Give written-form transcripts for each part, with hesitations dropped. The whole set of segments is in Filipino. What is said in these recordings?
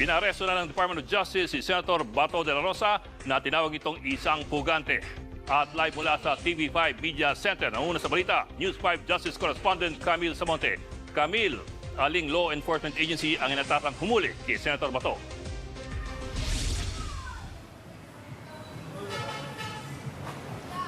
Pinaresto na ng Department of Justice si Senator Bato de la Rosa na tinawag itong isang pugante. At live mula sa TV5 Media Center, nauna sa balita, News 5 Justice Correspondent Camille Samonte. Camille, aling law enforcement agency ang inatakang humuli kay Senator Bato?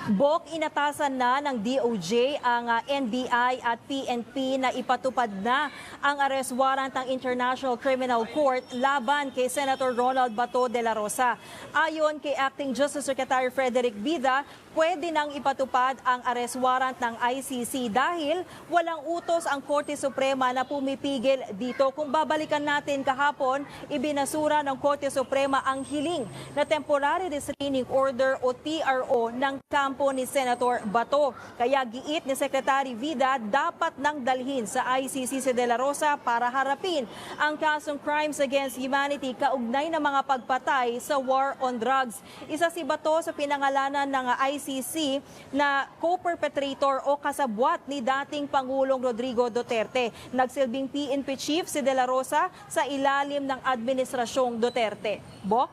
Bok, inatasan na ng DOJ ang NBI at PNP na ipatupad na ang arrest warrant ng International Criminal Court laban kay Senator Ronald Bato de la Rosa. Ayon kay Acting Justice Secretary Frederick Bida, pwede nang ipatupad ang arrest warrant ng ICC dahil walang utos ang Korte Suprema na pumipigil dito. Kung babalikan natin kahapon, ibinasura ng Korte Suprema ang hiling na Temporary Restraining Order o TRO ng kampo ni Senator Bato. Kaya giit ni Secretary Vida, dapat nang dalhin sa ICC si De La Rosa para harapin ang kasong crimes against humanity kaugnay ng mga pagpatay sa war on drugs. Isa si Bato sa pinangalanan ng ICC na co-perpetrator o kasabwat ni dating Pangulong Rodrigo Duterte. Nagsilbing PNP chief si De La Rosa sa ilalim ng Administrasyong Duterte. Bok?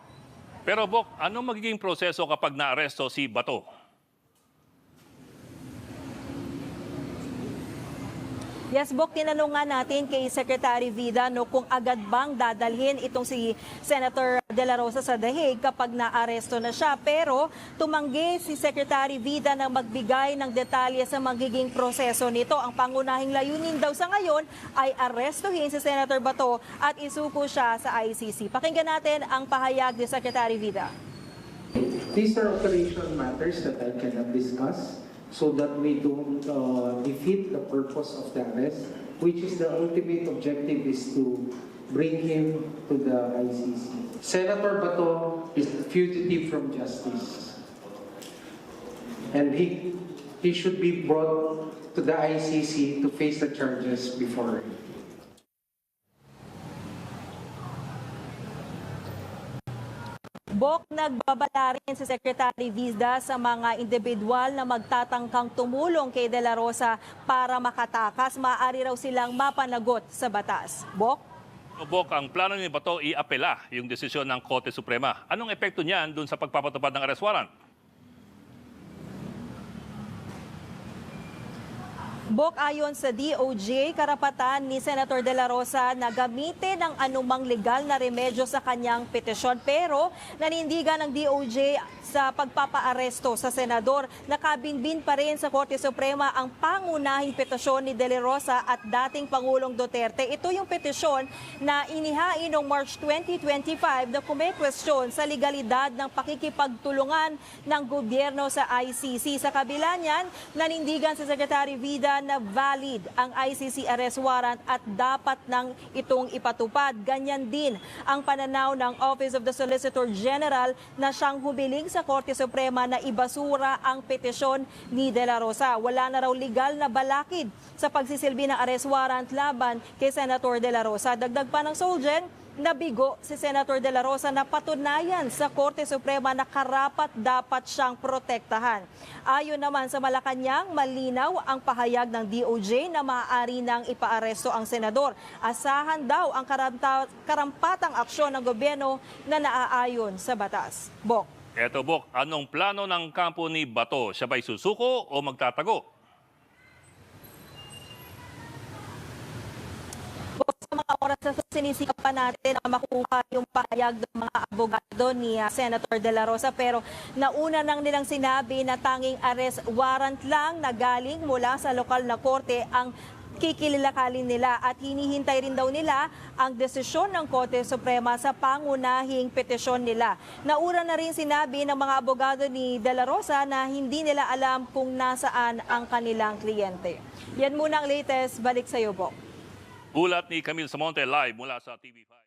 Pero Bok, anong magiging proseso kapag naaresto si Bato? Yes, Bok, tinanong nga natin kay Secretary Vida kung agad bang dadalhin itong si Senator De La Rosa sa The Hague kapag naaresto na siya. Pero tumanggi si Secretary Vida na magbigay ng detalye sa magiging proseso nito. Ang pangunahing layunin daw sa ngayon ay arestuhin si Senator Bato at isuko siya sa ICC. Pakinggan natin ang pahayag ni Secretary Vida. These are operational matters that I cannot discuss, so that we don't defeat the purpose of the arrest, which is the ultimate objective is to bring him to the ICC. Senator Bato is a fugitive from justice, and he should be brought to the ICC to face the charges before him. Bok, nagbabala rin si Secretary Vida sa mga individual na magtatangkang tumulong kay De La Rosa para makatakas. Maaari raw silang mapanagot sa batas. Bok? Bok, ang plano ni Bato i-apela yung desisyon ng Korte Suprema. Anong epekto niyan dun sa pagpapatupad ng arrest warrant? Bok, ayon sa DOJ, karapatan ni Senator De La Rosa na gamitin ang anumang legal na remedyo sa kanyang petisyon. Pero nanindigan ng DOJ sa pagpapaaresto sa senador. Nakabinbin pa rin sa Korte Suprema ang pangunahing petisyon ni De La Rosa at dating Pangulong Duterte. Ito yung petisyon na inihain noong March 2025 na kumekwestiyon sa legalidad ng pakikipagtulungan ng gobyerno sa ICC. Sa kabila niyan, nanindigan si Secretary Vida na valid ang ICC arrest warrant at dapat nang itong ipatupad. Ganyan din ang pananaw ng Office of the Solicitor General na siyang humiling sa Korte Suprema na ibasura ang petisyon ni De La Rosa. Wala na raw legal na balakid sa pagsisilbi ng arrest warrant laban kay Senator De La Rosa. Dagdag pa ng Solgen, nabigo si Senator De La Rosa na patunayan sa Korte Suprema na karapat dapat siyang protektahan. Ayon naman sa Malacanang, malinaw ang pahayag ng DOJ na maaari nang ipaaresto ang senador. Asahan daw ang karampatang aksyon ng gobyerno na naaayon sa batas. Bok. Eto Bok, anong plano ng kampo ni Bato? Siya ba'y susuko o magtatago? Sa mga oras na sinisikap pa natin na makuha yung pahayag ng mga abogado ni Senator De La Rosa, pero nauna nang nilang sinabi na tanging arrest warrant lang na galing mula sa lokal na korte ang kikilalakalin nila at hinihintay rin daw nila ang desisyon ng Korte Suprema sa pangunahing petisyon nila. Nauna na rin sinabi ng mga abogado ni De La Rosa na hindi nila alam kung nasaan ang kanilang kliyente. Yan muna ang latest. Balik sa iyo, Bok. Ulat ni Camille Samonte live mula sa TV5.